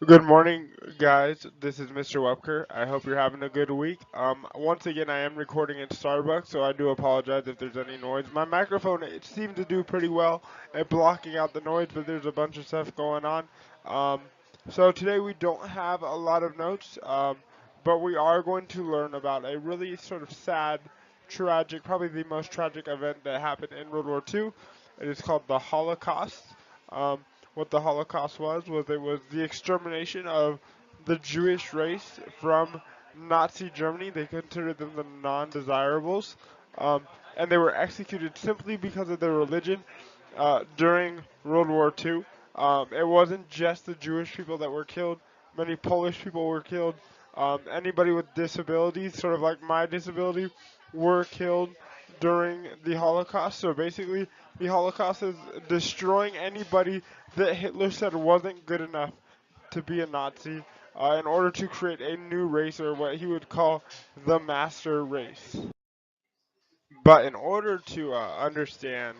Good morning, guys. This is Mr. Webker. I hope you're having a good week. Once again, I am recording in Starbucks, so I do apologize if there's any noise. My microphone, it seemed to do pretty well at blocking out the noise, but there's a bunch of stuff going on. Um, so today we don't have a lot of notes, but we are going to learn about a really sort of sad, tragic, probably the most tragic event that happened in World War II. It is called the Holocaust. Um, what the Holocaust was it was the extermination of the Jewish race from Nazi Germany. They considered them the non-desirables, and they were executed simply because of their religion during World War II. It wasn't just the Jewish people that were killed. Many Polish people were killed. Anybody with disabilities, sort of like my disability, were killed during the Holocaust. So basically, the Holocaust is destroying anybody that Hitler said wasn't good enough to be a Nazi in order to create a new race, or what he would call the master race. But in order to understand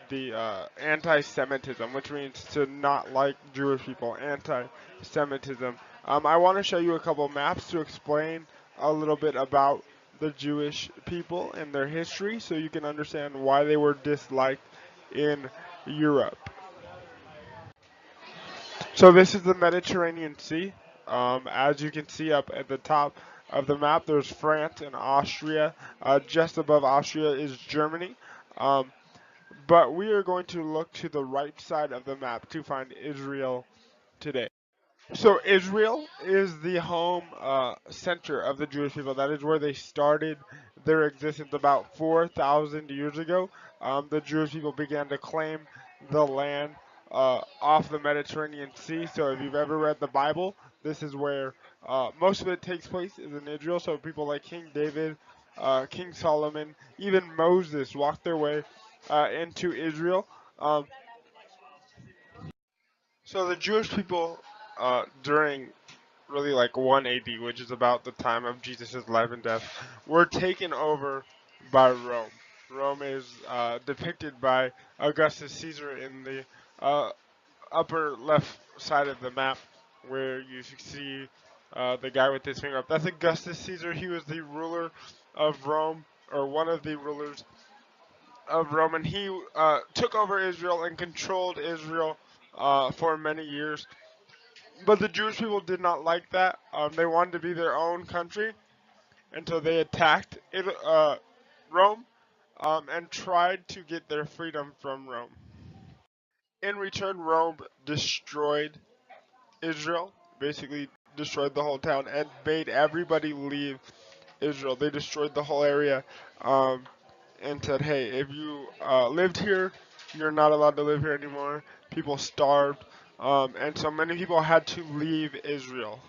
the anti-Semitism, which means to not like Jewish people, anti-Semitism, I want to show you a couple maps to explain a little bit about the Jewish people and their history so you can understand why they were disliked in Europe. So this is the Mediterranean Sea. As you can see up at the top of the map, there's France and Austria. Just above Austria is Germany. Um, but we are going to look to the right side of the map to find Israel today. So Israel is the home center of the Jewish people. That is where they started their existence about 4,000 years ago. The Jewish people began to claim the land off the Mediterranean Sea. So if you've ever read the Bible, this is where most of it takes place is in Israel. So people like King David, King Solomon, even Moses walked their way into Israel. Um, so the Jewish people during really like 1 AD, which is about the time of Jesus' life and death, were taken over by Rome. Rome is depicted by Augustus Caesar in the uh, upper left side of the map, where you see the guy with his finger up. That's Augustus Caesar. He was the ruler of Rome, or one of the rulers of Rome, and he took over Israel and controlled Israel for many years. But the Jewish people did not like that. They wanted to be their own country until they attacked Rome and tried to get their freedom from Rome. In return, Rome destroyed Israel, basically destroyed the whole town, and made everybody leave Israel. They destroyed the whole area and said, hey, if you lived here, you're not allowed to live here anymore. People starved. And so many people had to leave Israel.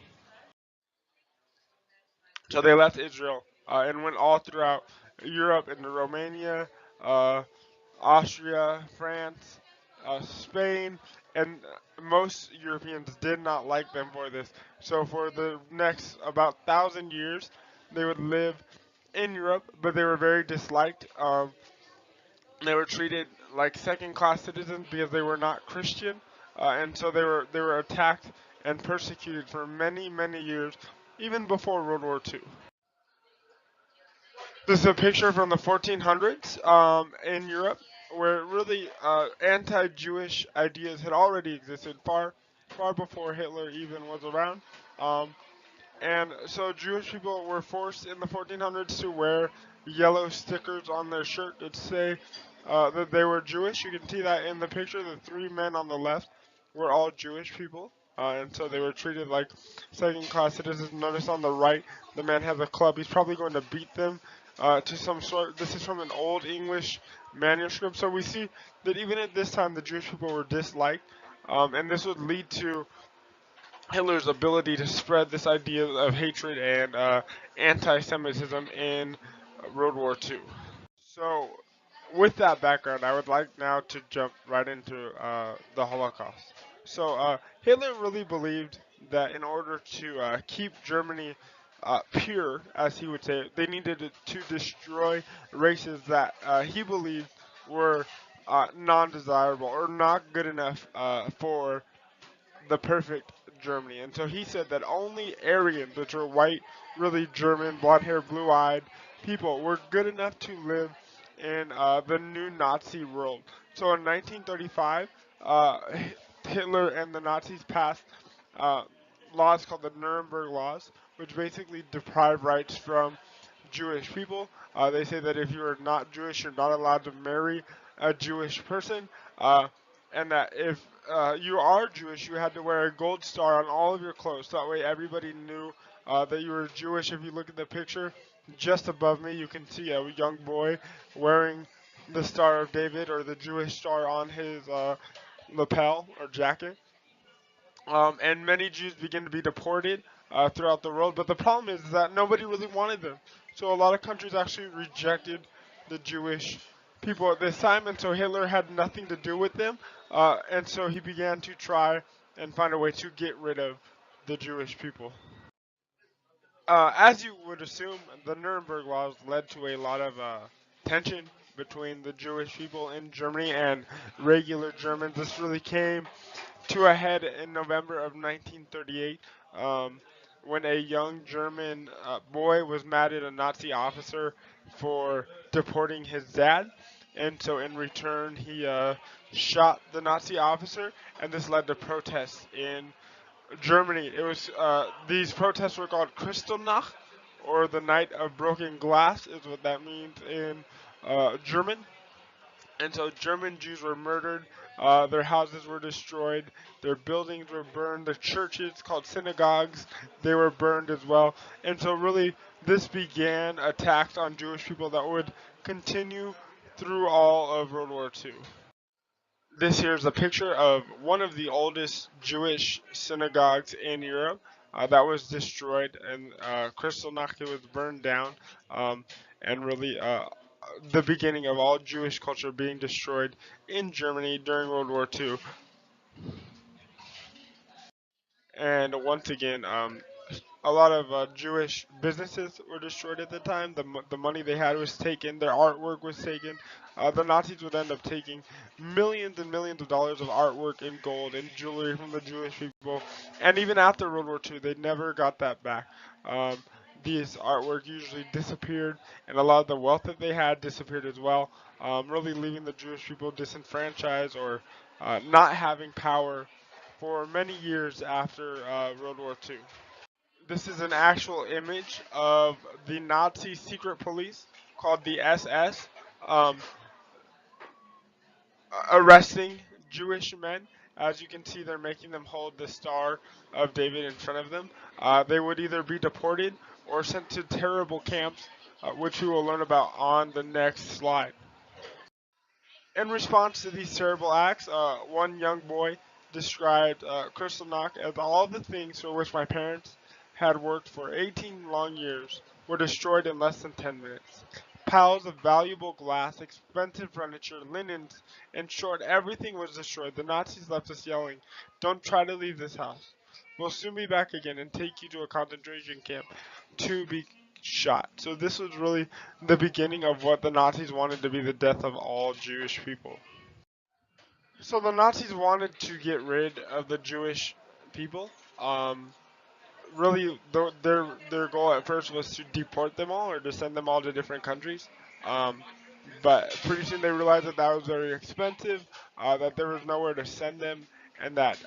So they left Israel and went all throughout Europe into Romania, uh, Austria, France, Spain, and most Europeans did not like them for this. So for the next about 1,000 years, they would live in Europe, but they were very disliked. They were treated like second-class citizens because they were not Christian, and so they were attacked and persecuted for many many years, even before World War II. This is a picture from the 1400s in Europe, where really anti-Jewish ideas had already existed far before Hitler even was around. Um, and so Jewish people were forced in the 1400s to wear yellow stickers on their shirt that say that they were Jewish. You can see that in the picture. The three men on the left were all Jewish people. And so they were treated like second-class citizens. Notice on the right, the man has a club. He's probably going to beat them to some sort. This is from an old English manuscript. So we see that even at this time, the Jewish people were disliked. And this would lead to Hitler's ability to spread this idea of hatred and anti-Semitism in World War II. So, with that background, I would like now to jump right into the Holocaust. So, Hitler really believed that in order to keep Germany pure, as he would say, they needed to destroy races that he believed were non-desirable or not good enough for the perfect Germany. And so he said that only Aryans, which are white, really German, blonde hair, blue eyed people, were good enough to live in the new Nazi world. So in 1935, uh, Hitler and the Nazis passed uh, laws called the Nuremberg Laws, which basically deprive rights from Jewish people. They say that if you are not Jewish, you're not allowed to marry a Jewish person, and that if you are Jewish, you had to wear a gold star on all of your clothes. That way, everybody knew that you were Jewish. If you look at the picture just above me, you can see a young boy wearing the Star of David or the Jewish star on his lapel or jacket. And many Jews began to be deported throughout the world. But the problem is that nobody really wanted them. So a lot of countries actually rejected the Jewish people at this time, and so Hitler had nothing to do with them. And so he began to try and find a way to get rid of the Jewish people. As you would assume, the Nuremberg laws led to a lot of tension between the Jewish people in Germany and regular Germans. This really came to a head in November of 1938 when a young German boy was mad at a Nazi officer for deporting his dad. And so in return, he shot the Nazi officer, and this led to protests in Germany. It was these protests were called Kristallnacht, or the Night of Broken Glass, is what that means in German. And so German Jews were murdered, their houses were destroyed, their buildings were burned, the churches called synagogues, they were burned as well. And so really this began attacks on Jewish people that would continue through all of World War II. This here is a picture of one of the oldest Jewish synagogues in Europe that was destroyed, and Kristallnacht was burned down, um, and really the beginning of all Jewish culture being destroyed in Germany during World War II. And once again, a lot of Jewish businesses were destroyed at the time. The money they had was taken. Their artwork was taken. The Nazis would end up taking millions and millions of dollars of artwork in gold and jewelry from the Jewish people. And even after World War II, they never got that back. Um, these artwork usually disappeared, and a lot of the wealth that they had disappeared as well, really leaving the Jewish people disenfranchised or not having power for many years after World War II. This is an actual image of the Nazi secret police called the SS um, arresting Jewish men. As you can see, they're making them hold the Star of David in front of them. They would either be deported or sent to terrible camps, which we will learn about on the next slide. In response to these terrible acts, one young boy described Kristallnacht as all the things for which my parents had worked for 18 long years were destroyed in less than 10 minutes. Piles of valuable glass, expensive furniture, linens, in short, everything was destroyed. The Nazis left us yelling, "Don't try to leave this house. We'll soon be back again and take you to a concentration camp to be shot." So this was really the beginning of what the Nazis wanted to be the death of all Jewish people. So the Nazis wanted to get rid of the Jewish people. Really, their goal at first was to deport them all or to send them all to different countries. Um, but pretty soon they realized that that was very expensive, that there was nowhere to send them, and that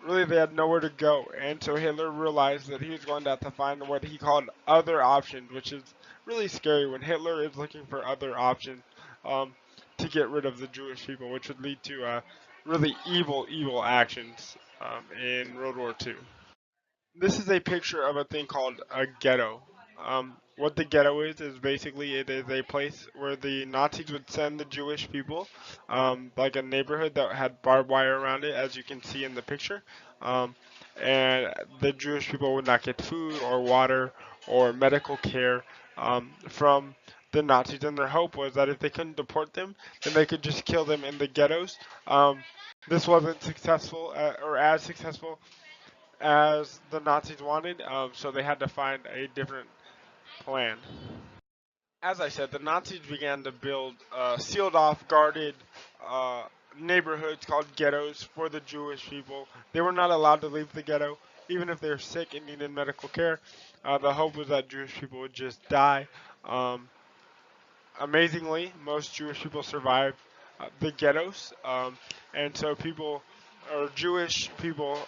really they had nowhere to go. And so Hitler realized that he was going to have to find what he called other options, which is really scary when Hitler is looking for other options um, to get rid of the Jewish people, which would lead to really evil actions in World War II. This is a picture of a thing called a ghetto. What the ghetto is basically it is a place where the Nazis would send the Jewish people, like a neighborhood that had barbed wire around it, as you can see in the picture. Um, and the Jewish people would not get food or water or medical care from the Nazis. And their hope was that if they couldn't deport them, then they could just kill them in the ghettos. This wasn't successful or as successful as the Nazis wanted, so they had to find a different plan. As I said, the Nazis began to build sealed off, guarded neighborhoods called ghettos for the Jewish people. They were not allowed to leave the ghetto, even if they were sick and needed medical care. The hope was that Jewish people would just die. Um, Amazingly, most Jewish people survived the ghettos, and so people, or Jewish people,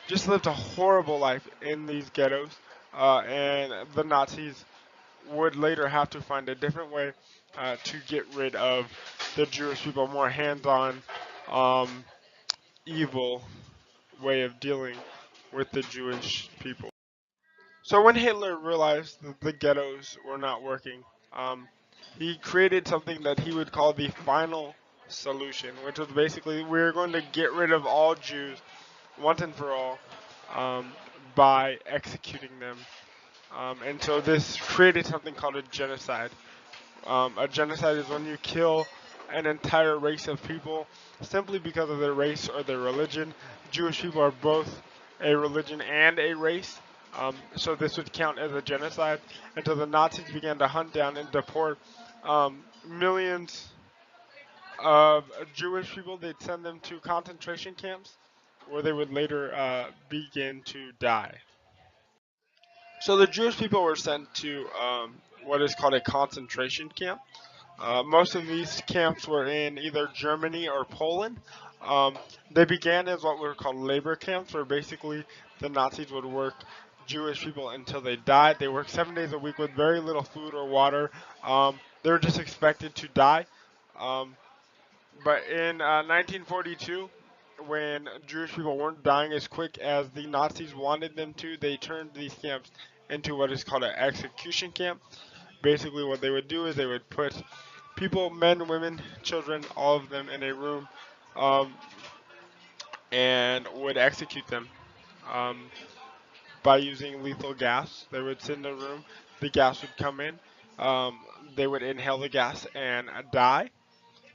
just lived a horrible life in these ghettos, and the Nazis would later have to find a different way to get rid of the Jewish people, more hands-on, um, evil way of dealing with the Jewish people. So when Hitler realized that the ghettos were not working, um, he created something that he would call the final solution, which was basically we're going to get rid of all Jews once and for all um, by executing them. And so this created something called a genocide. A genocide is when you kill an entire race of people simply because of their race or their religion. Jewish people are both a religion and a race, so this would count as a genocide. Until the Nazis began to hunt down and deport millions of Jewish people. They'd send them to concentration camps where they would later begin to die. So the Jewish people were sent to what is called a concentration camp. Most of these camps were in either Germany or Poland. Um, they began as what were called labor camps, where basically the Nazis would work Jewish people until they died. They worked 7 days a week with very little food or water. They were just expected to die. Um, but in 1942, when Jewish people weren't dying as quick as the Nazis wanted them to, they turned these camps into what is called an execution camp. Basically, what they would do is they would put people, men, women, children, all of them in a room, um, and would execute them um, by using lethal gas. They would sit in a room, the gas would come in, um, they would inhale the gas and die.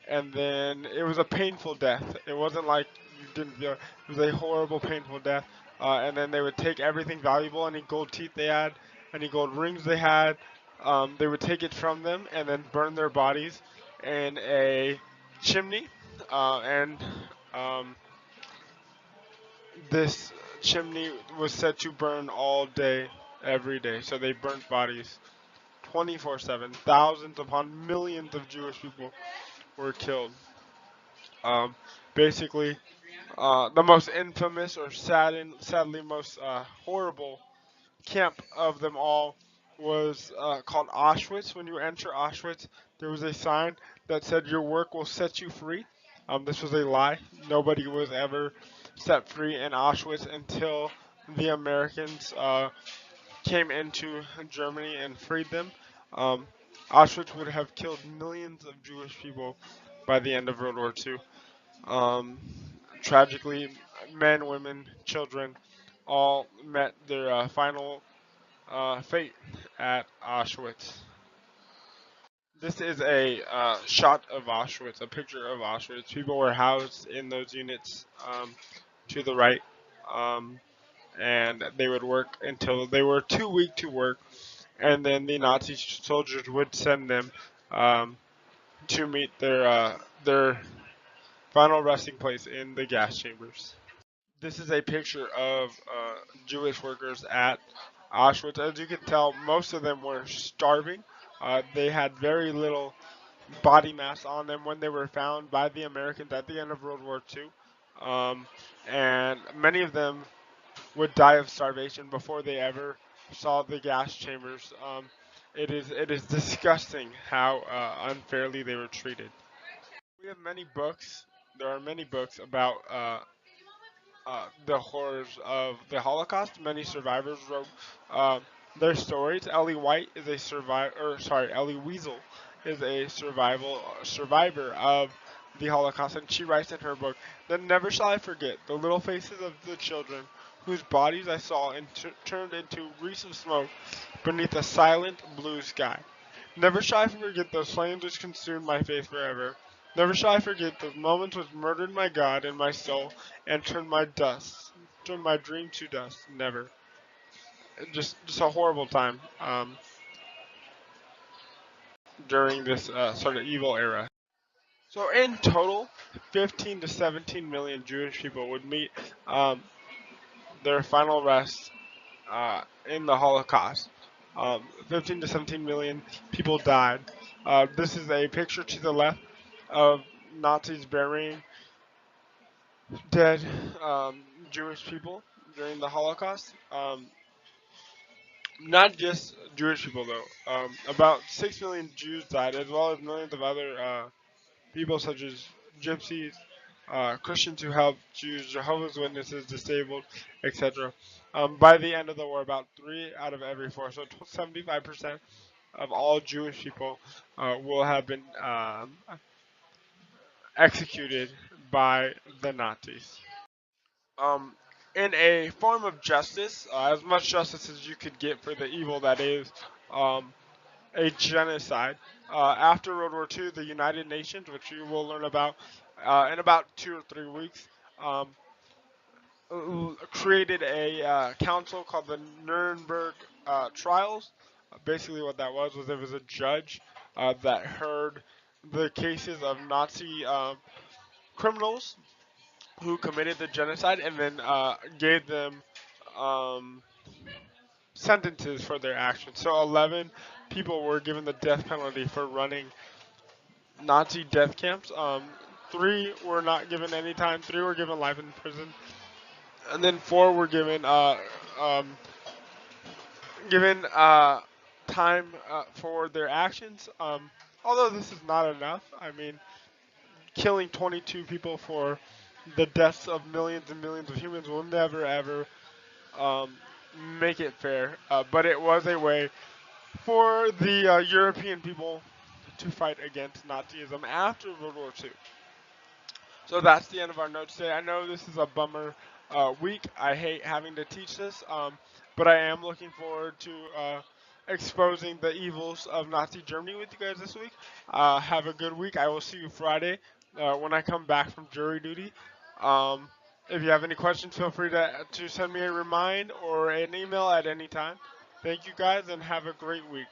And then it was a painful death. It wasn't like you didn't feel. It was a horrible, painful death. And then they would take everything valuable, any gold teeth they had, any gold rings they had. They would take it from them and then burn their bodies in a chimney. And um, this chimney was said to burn all day, every day. So they burnt bodies 24/7. Thousands upon millions of Jewish people were killed. Um, Basically, the most infamous or sadly most horrible camp of them all was called Auschwitz. When you enter Auschwitz, there was a sign that said, "Your work will set you free." This was a lie. Nobody was ever set free in Auschwitz until the Americans came into Germany and freed them. Um, Auschwitz would have killed millions of Jewish people by the end of World War II. Um, Tragically, men, women, children all met their final fate at Auschwitz. This is a shot of Auschwitz, a picture of Auschwitz. People were housed in those units to the right, um, and they would work until they were too weak to work, and then the Nazi soldiers would send them um, to meet their final resting place in the gas chambers. This is a picture of Jewish workers at Auschwitz. As you can tell, most of them were starving. They had very little body mass on them when they were found by the Americans at the end of World War II. And many of them would die of starvation before they ever saw the gas chambers. It is disgusting how unfairly they were treated. We have many books. There are many books about the horrors of the Holocaust. Many survivors wrote their stories. Ellie White is a survivor, or sorry, Ellie Weasel is a survivor of the Holocaust, and she writes in her book, "Then never shall I forget the little faces of the children whose bodies I saw and turned into wreaths of smoke beneath a silent blue sky. Never shall I forget those flames which consumed my face forever. Never shall I forget those moments which murdered my God and my soul and turned my dream to dust. Never." Just a horrible time during this sort of evil era. So in total, 15 to 17 million Jewish people would meet um, their final rest in the Holocaust. 15 to 17 million people died. This is a picture to the left of Nazis burying dead Jewish people during the Holocaust. Not just Jewish people though. About 6 million Jews died, as well as millions of other people such as gypsies, Christians who helped Jews, Jehovah's Witnesses, disabled, etc. By the end of the war, about 3 out of every 4, so 75% of all Jewish people will have been executed by the Nazis. Um, in a form of justice, as much justice as you could get for the evil that is um, a genocide. After World War II, the United Nations, which you will learn about in about 2 or 3 weeks, um, created a council called the Nuremberg Trials. Basically, what that was there was a judge that heard the cases of Nazi criminals who committed the genocide and then gave them um, sentences for their actions. So 11 people were given the death penalty for running Nazi death camps. 3 were not given any time. 3 were given life in prison, and then 4 were um, given time for their actions. Although this is not enough. I mean, killing 22 people for the deaths of millions and millions of humans will never ever um, make it fair. But it was a way for the European people to fight against Nazism after World War II. So that's the end of our notes today. I know this is a bummer week. I hate having to teach this, but I am looking forward to exposing the evils of Nazi Germany with you guys this week. Have a good week. I will see you Friday when I come back from jury duty. Um, if you have any questions, feel free to send me a remind or an email at any time. Thank you guys and have a great week.